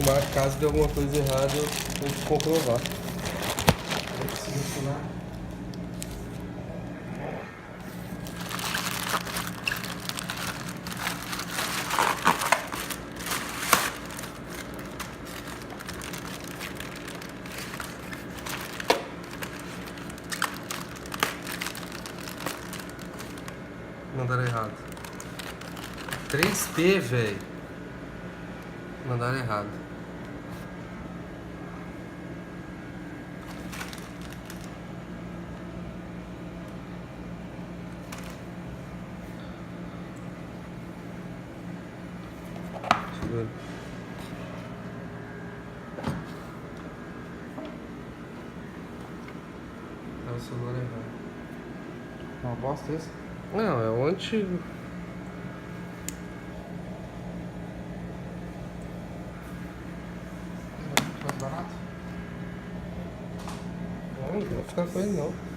filmar, caso dê alguma coisa errada, eu te comprovar. Eu preciso ensinar. Mandaram errado. 3P, velho. Mandaram errado. Segura. É o celular errado. Uma bosta esse? Não, é o antigo. Mais barato? Não, não vai ficar com ele não.